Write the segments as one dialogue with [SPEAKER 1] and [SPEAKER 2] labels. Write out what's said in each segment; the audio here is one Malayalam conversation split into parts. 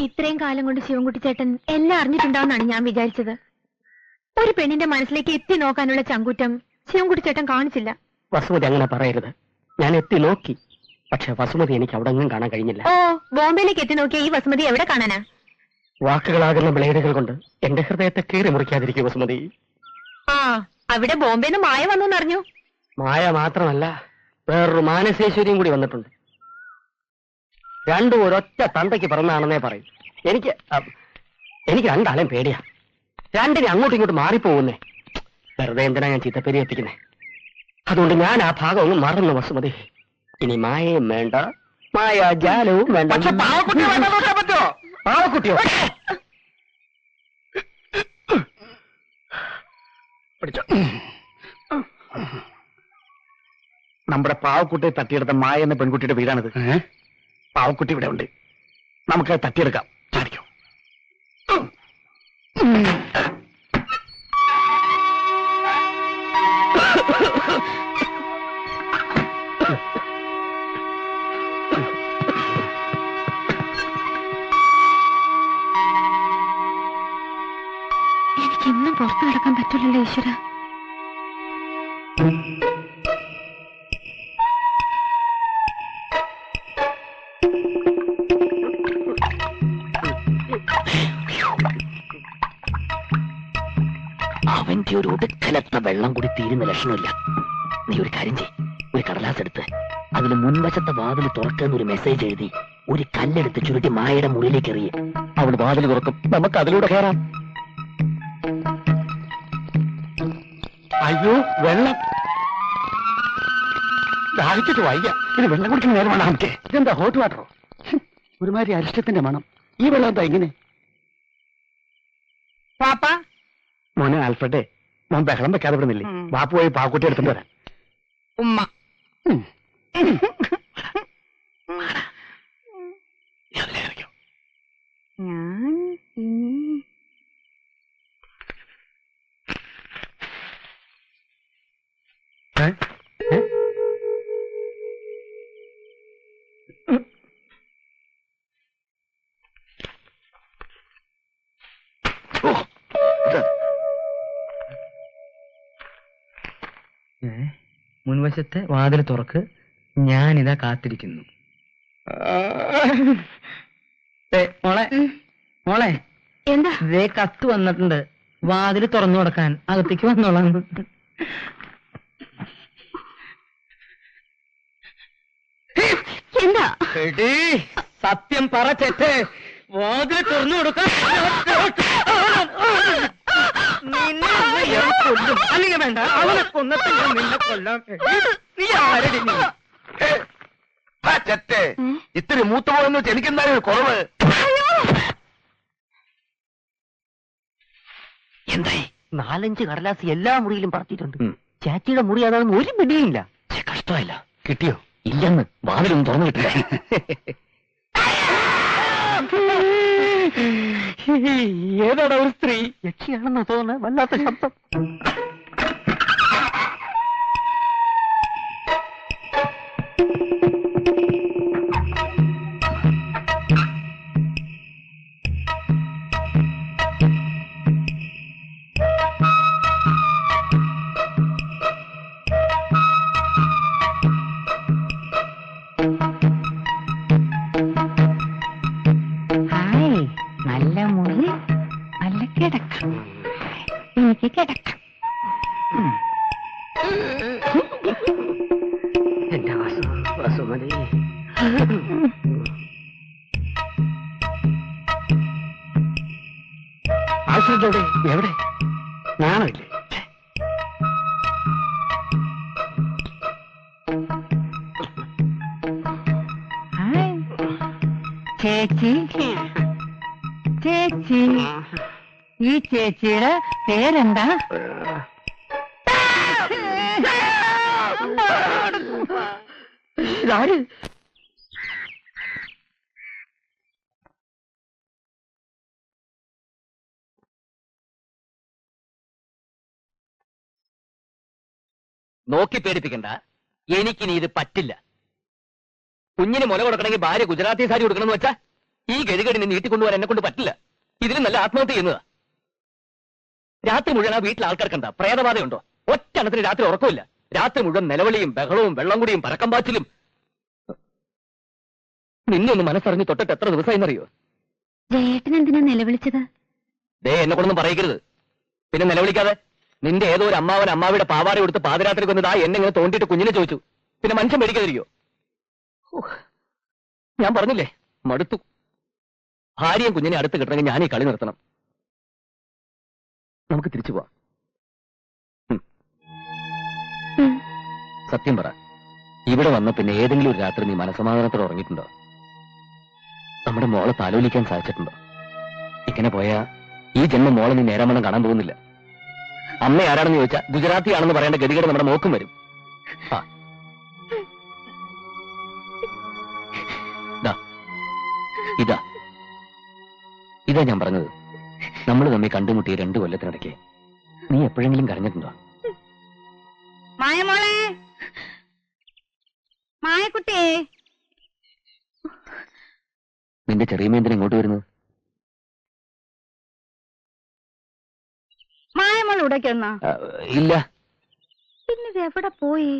[SPEAKER 1] ഇത്രയും കാലം കൊണ്ട് ശിവൻകുട്ടി ചേട്ടൻ എല്ലാം അറിഞ്ഞിട്ടുണ്ടാവുന്നാണ് ഞാൻ വിചാരിച്ചത്. ഒരു പെണ്ണിന്റെ മനസ്സിലേക്ക് എത്തി നോക്കാനുള്ള ചങ്കൂറ്റം ശിവൻകുട്ടി ചേട്ടൻ കാണിച്ചില്ല.
[SPEAKER 2] വസുമതി അങ്ങനെ പറയരുത്. ഞാൻ എത്തി നോക്കി, പക്ഷെ വസുമതി എനിക്ക് അവിടെ ഒന്നും കാണാൻ കഴിഞ്ഞില്ല.
[SPEAKER 1] ഓ, ബോംബെയിലേക്ക് എത്തി നോക്കിയ ഈ വസുമതി എവിടെ കാണാനാ?
[SPEAKER 2] വാക്കുകളാകുന്ന ബ്ലേഡുകൾ കൊണ്ട് എന്റെ ഹൃദയത്തെ കീറി മുറിക്കാതിരിക്കും വസുമതി.
[SPEAKER 1] ആ, അവിടെ ബോംബെന്ന് മായ വന്നു അറിഞ്ഞു.
[SPEAKER 2] മായ മാത്രമല്ല, വേറൊരു മാനസേശ്വരിയും കൂടി വന്നിട്ടുണ്ട്. രണ്ടും ഒരൊറ്റ തന്തയ്ക്ക് പിറന്നാണെന്നേ പറയും. എനിക്ക് രണ്ടാളെയും പേടിയാ. രണ്ടിനെ അങ്ങോട്ടും ഇങ്ങോട്ടും മാറിപ്പോകുന്നേ. വെറുതെ എന്തിനാ ഞാൻ ചീത്തപ്പേരി എത്തിക്കുന്നേ? അതുകൊണ്ട് ഞാൻ ആ ഭാഗം ഒന്ന് മറന്നു വസുമതി. ഇനി മായയും വേണ്ട, മായാജാലവും വേണ്ട. പക്ഷെ പറ്റുമോ? പാവക്കുട്ടിയോ?
[SPEAKER 3] നമ്മുടെ പാവക്കുട്ടിയെ തട്ടിയെടുത്ത മായ എന്ന പെൺകുട്ടിയുടെ വീടാണിത്. പാവക്കുട്ടി ഇവിടെ ഉണ്ട്. നമുക്ക് തട്ടിയെടുക്കാം. ചാടിക്കോ.
[SPEAKER 1] എനിക്കിന്നും പുറത്തു കിടക്കാൻ പറ്റില്ലല്ലോ ഈശ്വര.
[SPEAKER 2] അവന്റെ ഒരു ഒടുക്കലത്ത വെള്ളം കൂടി തീരുന്ന ലക്ഷണമില്ല. നീ ഒരു കാര്യം ചെയ്, ഒരു കടലാസ് എടുത്ത് അതിന് മുൻവശത്തെ വാതിൽ തുറക്കുന്ന ഒരു മെസ്സേജ് എഴുതി ഒരു കല്ലെടുത്ത് ചുരുട്ടി മായയുടെ മുറിയിലേക്ക് എറിയ. അവൾ വാതിൽ തുറക്കും, നമുക്ക് അതിലൂടെ കയറാം.
[SPEAKER 3] അയ്യോ, വെള്ളം ദാഹിച്ചിട്ട് വയ്യ. ഇത് വെള്ളം കുടിക്കുന്ന നേരമാണ് നമുക്ക്. ഇതെന്താ ഹോട്ട് വാട്ടറോ? ഒരുമാതിരി അരിഷ്ടത്തിന്റെ മണം. ഈ വെള്ളം എന്താ ഇങ്ങനെ?
[SPEAKER 2] പാപ്പാ,
[SPEAKER 3] മോനെ ആൽഫ്രഡേ, മോൻ ബഹളം വെക്കാതെ വിടുന്നില്ലേ? ബാപ്പു പോയി പാവക്കുട്ടി എടുത്തിട്ട് വരാം.
[SPEAKER 2] ഉമ്മ
[SPEAKER 4] മുൻവശത്തെ വാതിൽ തുറക്ക്, ഞാനിതാ കാത്തിരിക്കുന്നു. മോളെ മോളെ,
[SPEAKER 1] എന്താ?
[SPEAKER 4] ദേ കത്ത് വന്നിട്ടുണ്ട്. വാതിൽ തുറന്നു കൊടുക്കാൻ. അകത്തേക്ക് വന്നോളാം.
[SPEAKER 1] എന്താ?
[SPEAKER 4] സത്യം പറ ചെറ്റേ, വാതിൽ തുറന്നു കൊടുക്കാൻ. അല്ലെങ്കിൽ വേണ്ട, അവനെ കൊന്നിട്ട് ഞാൻ നിന്നെ കൊല്ലാം. നീ ആരടി?
[SPEAKER 3] ചെറ്റേ, ഇത്തിരി മൂത്ത പോയെന്ന് വെച്ച് എനിക്കെന്തായാലും ഒരു കുറവ്.
[SPEAKER 2] എന്തായി? 4-5 കടലാസ് എല്ലാ മുറിയിലും പറത്തിയിട്ടുണ്ട്. ചാച്ചിയുടെ മുറി അതാണെന്ന് ഒരു പിടിയില്ല. കഷ്ടമല്ല.
[SPEAKER 3] കിട്ടിയോ?
[SPEAKER 2] ഇല്ലെന്ന്. വാതിലൊന്നും തുറന്നു കിട്ടില്ല. ഏതാടാ ഒരു സ്ത്രീ? യക്ഷിയാണെന്ന് തോന്നുന്നു. വല്ലാത്ത ശബ്ദം.
[SPEAKER 1] നല്ല മുറി, നല്ല കിടക്കം. എനിക്ക് കിടക്കാം.
[SPEAKER 2] എന്റെ വസുമതി.
[SPEAKER 3] ആൽഫ്രഡ് എവിടെ? ഞാനില്ലേ?
[SPEAKER 4] ചേച്ചി, ചേച്ചി, ഈ ചേച്ചിയുടെ പേരെന്താ?
[SPEAKER 2] ഇതാര്? നോക്കി പേടിപ്പിക്കണ്ട. എനിക്കിനി ഇത് പറ്റില്ല. കുഞ്ഞിന് മുല കൊടുക്കണമെങ്കിൽ ഭാര്യ ഗുജറാത്തി സാരി കൊടുക്കണമെന്ന് വെച്ചാ ഈ ഗതികേടിനെ നീട്ടിക്കൊണ്ടുപോകാൻ എന്നെ കൊണ്ട് പറ്റില്ല. ഇതിലും നല്ല ആത്മഹത്യ ചെയ്യുന്നതാ. രാത്രി മുഴുവൻ ആ വീട്ടിൽ ആൾക്കാർക്കെന്താ പ്രേതബാധയുണ്ടോ? ഒറ്റ എണ്ണത്തിന് രാത്രി ഉറക്കമില്ല. രാത്രി മുഴുവൻ നിലവിളിയും ബഹളവും വെള്ളം കുടിയും പരക്കം പാച്ചിലും. നിന്നെ ഒന്ന് മനസ്സറിഞ്ഞ് തൊട്ടിട്ട് എത്ര ദിവസമായിന്നറിയോ?
[SPEAKER 1] ജയേട്ടൻ എന്തിനാ നിലവിളിച്ചത്?
[SPEAKER 2] ദേ എന്നെ കൊണ്ടൊന്നും പറയരുത്. പിന്നെ നിലവിളിക്കാതെ. നിന്റെ ഏതോ ഒരു അമ്മാവൻ അമ്മാവിയുടെ പാവാട കൊടുത്ത് പാതിരാത്രി കൊന്നതാ എന്നെ ഇങ്ങനെ തോണ്ടിയിട്ട് കുഞ്ഞിനെ ചോദിച്ചു. പിന്നെ മനുഷ്യൻ മേടിക്കാതിരിക്കോ? ഞാൻ പറഞ്ഞില്ലേ, മടുത്തു. ഭാര്യയും കുഞ്ഞിനെ അടുത്ത് കിട്ടണമെങ്കിൽ ഞാൻ ഈ കളി നിർത്തണം. നമുക്ക് തിരിച്ചു പോവാം. സത്യം പറ, ഇവിടെ വന്ന പിന്നെ ഏതെങ്കിലും ഒരു രാത്രി നീ മനസമാധാനത്തോടെ ഉറങ്ങിയിട്ടുണ്ടോ? നമ്മുടെ മോളെ താലോലിക്കാൻ സാധിച്ചിട്ടുണ്ടോ? ഇങ്ങനെ പോയാ ഈ ജന്മം മോളെ നീ നേരാമണ്ണം കാണാൻ പോകുന്നില്ല. അമ്മ ആരാണെന്ന് ചോദിച്ചാൽ ഗുജറാത്തി ആണെന്ന് പറയേണ്ട ഗതികേട് നമ്മുടെ മോക്കും വരും. ഇതാ ഞാൻ പറഞ്ഞത്. നമ്മൾ തമ്മിൽ കണ്ടുമുട്ടിയ 2 കൊല്ലത്തിനിടയ്ക്ക് നീ എപ്പോഴെങ്കിലും കരഞ്ഞിട്ടുണ്ടോ?
[SPEAKER 1] മായമോളെ, മായക്കുട്ടിയെ.
[SPEAKER 2] നിന്റെ ചെറിയ എന്തിനാ ഇങ്ങോട്ട് വരുന്നത്?
[SPEAKER 1] മായമോൾ ഇവിടേക്ക് വന്നാ?
[SPEAKER 2] ഇല്ല.
[SPEAKER 1] പിന്നെ ഇത് എവിടെ പോയി?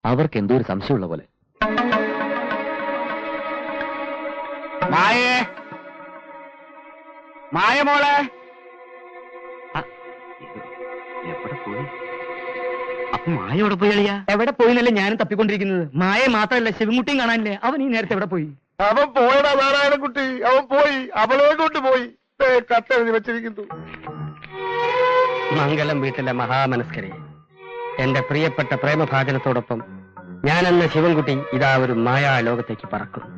[SPEAKER 2] അവർക്ക് എന്തോ ഒരു സംശയമുള്ള പോലെ.
[SPEAKER 3] മായേ, മായമോളെ.
[SPEAKER 2] എവിടെ പോയി? അപ്പൊ മായ എവിടെ പോയി അളിയാ?
[SPEAKER 4] എവിടെ പോയിന്നല്ലേ ഞാനും തപ്പിക്കൊണ്ടിരിക്കുന്നത്. മായ മാത്രമല്ല, ശിവൻകുട്ടിയും കാണാനില്ലേ? അവൻ ഈ നേരത്തെ എവിടെ പോയി?
[SPEAKER 3] അവൻ പോയടാ നാരായണൻകുട്ടി. അവൻ പോയി, അവളെ കൊണ്ടുപോയി. കത്തെഴുതി വെച്ചിരിക്കുന്നു.
[SPEAKER 2] മംഗലം വീട്ടിലെ മഹാമനസ്കരെ, എന്റെ പ്രിയപ്പെട്ട പ്രേമഭാജനത്തോടൊപ്പം ഞാനെന്ന ശിവൻകുട്ടി ഇതാ ഒരു മായാലോകത്തേക്ക് പറക്കുന്നു.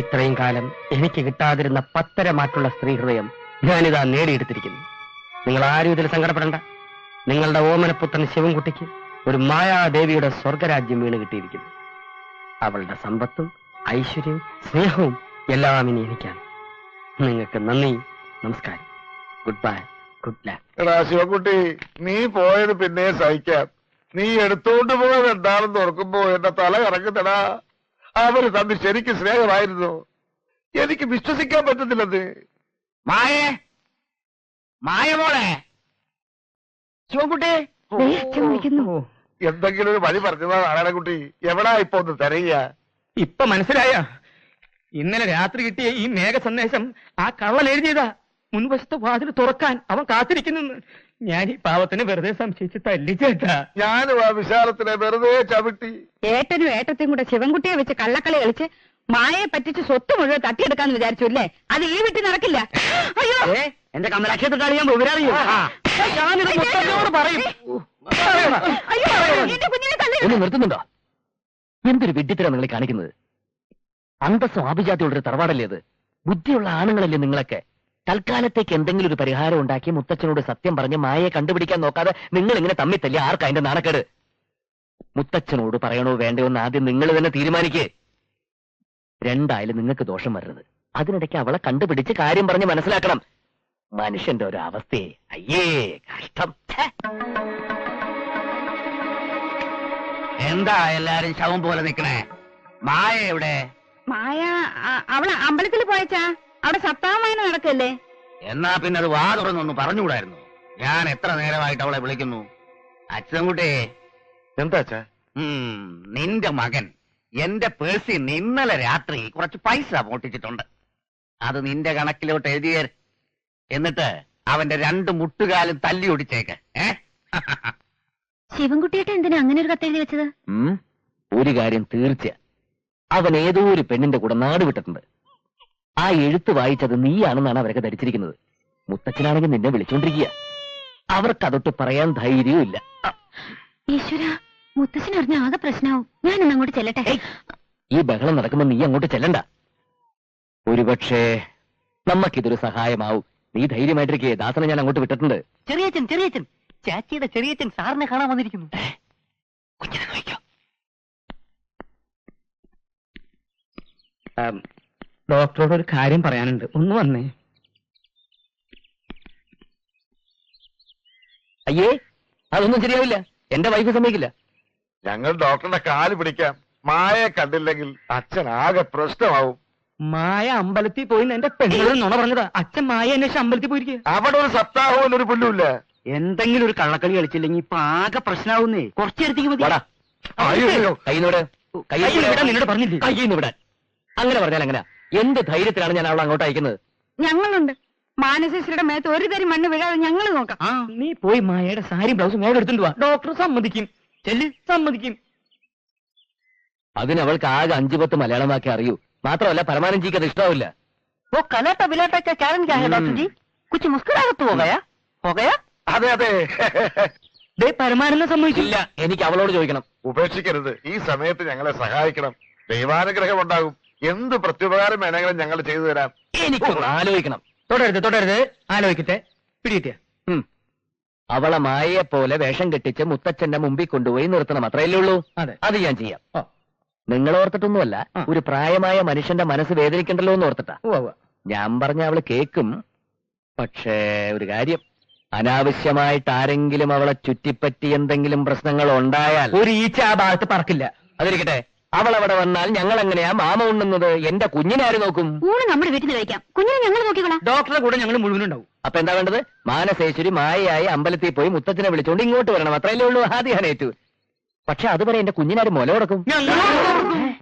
[SPEAKER 2] ഇത്രയും കാലം എനിക്ക് കിട്ടാതിരുന്ന 10 മാറ്റുള്ള സ്ത്രീ ഹൃദയം ഞാനിതാ നേടിയെടുത്തിരിക്കുന്നു. നിങ്ങൾ ആരും ഇതിൽ സങ്കടപ്പെടണ്ട. നിങ്ങളുടെ ഓമനപുത്രൻ ശിവൻകുട്ടിക്ക് ഒരു മായാദേവിയുടെ സ്വർഗരാജ്യം വീണ് കിട്ടിയിരിക്കുന്നു. അവളുടെ സമ്പത്തും ഐശ്വര്യവും സ്നേഹവും എല്ലാം ഇനി എനിക്കാണ്. നിങ്ങൾക്ക് നന്ദി, നമസ്കാരം, ഗുഡ് ബൈ, ഗുഡ് ലക്ക്.
[SPEAKER 3] എടാ ശിവൻകുട്ടി, നീ പോയത് പിന്നെ സഹിക്കാം. നീ എടുത്തോണ്ട് പോയത് എന്താണെന്ന് ഓർക്കുമ്പോ എന്റെ തല കറങ്ങുന്നടാ. അവര് തമ്മിൽ ശരിക്കും സ്നേഹമായിരുന്നു. എനിക്ക് വിശ്വസിക്കാൻ പറ്റുന്നില്ലത്. മായേ, മായമോളെ.
[SPEAKER 4] ശിവൻകുട്ടി
[SPEAKER 3] എന്തെങ്കിലും ഒരു വഴി പറഞ്ഞതാ നാരായണൻകുട്ടി. എവിടാ ഇപ്പൊ ഒന്ന് തിരയുക?
[SPEAKER 4] ഇപ്പൊ മനസ്സിലായ? ഇന്നലെ രാത്രി കിട്ടിയ ഈ മേഘ സന്ദേശം ആ കള്ളൻ എഴുതിയതാ. മുൻവശത്ത് വാതിൽ തുറക്കാൻ അവൻ കാത്തിരിക്കുന്നു. ഞാൻ ഈ പാവത്തിന് വെറുതെ സംശയിച്ച് തല്ലിച്ചേട്ടാ.
[SPEAKER 3] ഞാനും ആ വിശാലത്തിനെ വെറുതെ ചവിട്ടി.
[SPEAKER 5] ഏട്ടനും ഏട്ടത്തെയും കൂടെ ശിവൻകുട്ടിയെ വെച്ച് കള്ളക്കളി കളിച്ച് മായയെ പറ്റിച്ച് സ്വത്ത് മുഴുവൻ തട്ടിയെടുക്കാന്ന് വിചാരിച്ചു അല്ലേ? അത് ഈ വീട്ടിൽ നടക്കില്ല. അയ്യോ,
[SPEAKER 2] എന്റെ കമലാക്ഷേത്ര കളിയാൻ വിവരറിയോ?
[SPEAKER 4] പറയും.
[SPEAKER 5] അയ്യോ, എന്റെ കുഞ്ഞിനെ തല്ലി.
[SPEAKER 2] ഒന്ന് നിർത്തുന്നുണ്ടോ? എന്തൊരു വിഡ്ഢിത്തരം നിങ്ങൾ കാണിക്കുന്നത്? അന്തസ്സും ആഭിജാത്യമുള്ളൊരു തറവാടല്ലേ അത്? ബുദ്ധിയുള്ള ആണുങ്ങളല്ലേ നിങ്ങളൊക്കെ? തൽക്കാലത്തേക്ക് എന്തെങ്കിലും ഒരു പരിഹാരം ഉണ്ടാക്കി മുത്തച്ഛനോട് സത്യം പറഞ്ഞ് മായയെ കണ്ടുപിടിക്കാൻ നോക്കാതെ നിങ്ങൾ ഇങ്ങനെ തമ്മിൽ തല്ലി ആർക്കാ അതിന്റെ നാണക്കേട്? മുത്തച്ഛനോട് പറയണോ വേണ്ടയോ എന്ന് ആദ്യം നിങ്ങൾ തന്നെ തീരുമാനിക്കേ. രണ്ടായാലും നിങ്ങൾക്ക് ദോഷം വരരുത്. അതിനിടയ്ക്ക് അവളെ കണ്ടുപിടിച്ച് കാര്യം പറഞ്ഞ് മനസ്സിലാക്കണം. മനുഷ്യന്റെ ഒരു അവസ്ഥയെ അയ്യേ കഷ്ടം.
[SPEAKER 3] എന്താ എല്ലാരും ശവം പോലെ നിക്കണേ? മായ എവിടെ?
[SPEAKER 5] മായ അവള് അമ്പലത്തിൽ പോയച്ചാ. അവിടെ സപ്താഹമായന നടക്കല്ലേ?
[SPEAKER 3] എന്നാ പിന്നെ അത് വാ തുറന്നൊന്ന് പറഞ്ഞുകൂടായിരുന്നു? ഞാൻ എത്ര നേരമായിട്ട് അവളെ വിളിക്കുന്നു. അച്ഛൻകുട്ടി. എന്താ അച്ഛാ? നിന്റെ മകൻ എന്റെ പേഴ്സിൽ ഇന്നലെ രാത്രി കുറച്ച് പൈസ മോട്ടിച്ചിട്ടുണ്ട്. അത് നിന്റെ കണക്കിലോട്ട് എഴുതിയേ. എന്നിട്ട് അവന്റെ 2 മുട്ടുകാലും തല്ലി ഒടിച്ചേക്ക്.
[SPEAKER 1] ശിവൻകുട്ടിയേട്ടൻ എന്തിനാ അങ്ങനെ ഒരു കത്തെഴുതി വെച്ചത്?
[SPEAKER 2] ഒരു കാര്യം തീർച്ച, അവൻ ഏതോ ഒരു പെണ്ണിന്റെ കൂടെ നാട് വിട്ടിട്ടുണ്ട്. ആ എഴുത്ത് വായിച്ചത് നീയാണെന്നാണ് അവരൊക്കെ ധരിച്ചിരിക്കുന്നത്. മുത്തച്ഛനാണെങ്കിൽ നിന്നെ വിളിച്ചോണ്ടിരിക്കുക. അവർക്ക് അതൊട്ട് പറയാൻ ധൈര്യവും ഇല്ല.
[SPEAKER 1] ഈശ്വര, മുത്തച്ഛൻ അറിഞ്ഞ ആകെ പ്രശ്നമാവും. ഞാനൊന്ന് അങ്ങോട്ട് ചെല്ലട്ടെ.
[SPEAKER 2] ഈ ബഹളം നടക്കുമ്പോ നീ അങ്ങോട്ട് ചെല്ലണ്ട. ഒരുപക്ഷേ നമ്മക്കിതൊരു സഹായമാവും. നീ ധൈര്യമായിട്ടിരിക്കേ. ദാസനെ ഞാൻ അങ്ങോട്ട് വിട്ടിട്ടുണ്ട്.
[SPEAKER 4] ചെറിയച്ഛൻ, ചെറിയച്ഛൻ, ചാച്ചിയുടെ ചെറിയച്ഛൻ സാറിനെ കാണാൻ വന്നിരിക്കുന്നു.
[SPEAKER 2] കുഞ്ഞിനെ നോക്കിക്കോ.
[SPEAKER 4] ഡോക്ടറോട് ഒരു കാര്യം പറയാനുണ്ട്, ഒന്ന് വന്നേ.
[SPEAKER 2] അയ്യേ, അതൊന്നും ശരിയാവില്ല. എന്റെ വൈഫ് സമ്മതിക്കില്ല.
[SPEAKER 6] ഞങ്ങൾ ഡോക്ടറുടെ കാല് പിടിക്കാം. മായയെ കണ്ടില്ലെങ്കിൽ അച്ഛൻ ആകെ പ്രശ്നമാവും.
[SPEAKER 4] മായ അമ്പലത്തിൽ പോയി എന്റെ പെണ്ണുകൾ നുണ പറഞ്ഞതാ. അച്ഛൻ മായ അന്വേഷിച്ച് അമ്പലത്തിൽ പോയിരിക്കുക.
[SPEAKER 6] അവിടെ ഒരു സപ്താഹവും ഒരു പുല്ലുമില്ല.
[SPEAKER 2] എന്തെങ്കിലും ഒരു കള്ളക്കളി കളിച്ചില്ലെങ്കിൽ ഇപ്പൊ ആകെ പ്രശ്നമാവുന്നേ. കുറച്ചെടുത്തേക്ക് മതി.
[SPEAKER 4] നിന്നോട് പറഞ്ഞില്ലേ?
[SPEAKER 2] കയ്യിന്ന് വിടാൻ. അങ്ങനെ പറഞ്ഞാൽ എങ്ങനെയാ? എന്ത് ധൈര്യത്തിലാണ് ഞാൻ അവളെ അങ്ങോട്ട് അയക്കുന്നത്?
[SPEAKER 5] ഞങ്ങളുണ്ട്. മാനസേശ്വരിയുടെ മേത്ത് ഒരു തരി മണ്ണ് വീഴാതെ ഞങ്ങൾ നോക്കാം.
[SPEAKER 4] നീ പോയി മായയുടെ സാരി ബ്ലൗസും വേഗം എടുത്തുകൊണ്ട് വാ. ഡോക്ടർ സമ്മതിക്കും. ചെല്ല്, സമ്മതിക്കും.
[SPEAKER 2] അതിനവൾക്ക് ആകെ 5-10 മലയാളമാക്കി അറിയൂ. മാത്രമല്ല പരമാനന്ദിക്ക് അത് ഇഷ്ടാവില്ല. ഓ കലാട്ട ബിലാട്ട കാരണം ഡോക്ടർ ജി കുछ മുസ്കുരാകത്ത് പോകയാ?
[SPEAKER 6] അതെ അതെ.
[SPEAKER 4] പരമാനന്ദം സമ്മതിച്ചില്ല.
[SPEAKER 2] എനിക്ക് അവളോട് ചോദിക്കണം.
[SPEAKER 6] ഉപേക്ഷിക്കരുത്. ഈ സമയത്ത് ഞങ്ങളെ സഹായിക്കണം. ദൈവാനുഗ്രഹം ഉണ്ടാകും. എന്ത് പ്രത്യുപകാരം വേണമെങ്കിലും ഞങ്ങൾ ചെയ്തു തരാം.
[SPEAKER 2] എനിക്കൊന്ന് ആലോചിക്കണം.
[SPEAKER 4] തുടരുത്. ആലോചിക്കട്ടെ. പിടികിട്ടിയ
[SPEAKER 2] അവളെ മായയെ പോലെ വേഷം കെട്ടിച്ച് മുത്തച്ഛന്റെ മുമ്പിൽ കൊണ്ടുപോയി നിർത്തണം. അത്രയല്ലേ ഉള്ളൂ.
[SPEAKER 4] അതെ.
[SPEAKER 2] അത് ഞാൻ ചെയ്യാം. നിങ്ങൾ ഓർത്തിട്ടൊന്നുമല്ല, ഒരു പ്രായമായ മനുഷ്യന്റെ മനസ്സ് വേദനിക്കണ്ടല്ലോ എന്ന് ഓർത്തിട്ടാ. ഞാൻ പറഞ്ഞ അവള് കേക്കും. പക്ഷേ ഒരു കാര്യം, അനാവശ്യമായിട്ട് ആരെങ്കിലും അവളെ ചുറ്റിപ്പറ്റി എന്തെങ്കിലും പ്രശ്നങ്ങൾ ഉണ്ടായാൽ
[SPEAKER 4] ഒരു ഈച്ച ആ ഭാഗത്ത് പറക്കില്ല.
[SPEAKER 2] അതിരിക്കട്ടെ, അവൾ അവിടെ വന്നാൽ ഞങ്ങൾ എങ്ങനെയാ മാമ ഉണ്ണുന്നത്? എന്റെ കുഞ്ഞിനാര് നോക്കും?
[SPEAKER 1] ഊണ് നമ്മുടെ വീട്ടിൽ കഴിക്കാം. കുഞ്ഞിനെ ഞങ്ങൾ നോക്കിക്കോളാം.
[SPEAKER 4] ഡോക്ടറെ കൂടെ ഞങ്ങൾ മുഴുവനുണ്ടാവും.
[SPEAKER 2] അപ്പൊ എന്താ വേണ്ടത്? മാനസേശ്വരി മായയായി അമ്പലത്തിൽ പോയി മുത്തച്ഛനെ വിളിച്ചുകൊണ്ട് ഇങ്ങോട്ട് വരണം. അത്രയല്ലേ ഉള്ളൂ. ആദ്യം ഞാൻ ഏറ്റു. പക്ഷെ അതുവരെ എന്റെ കുഞ്ഞിനാര് മുല കൊടുക്കും.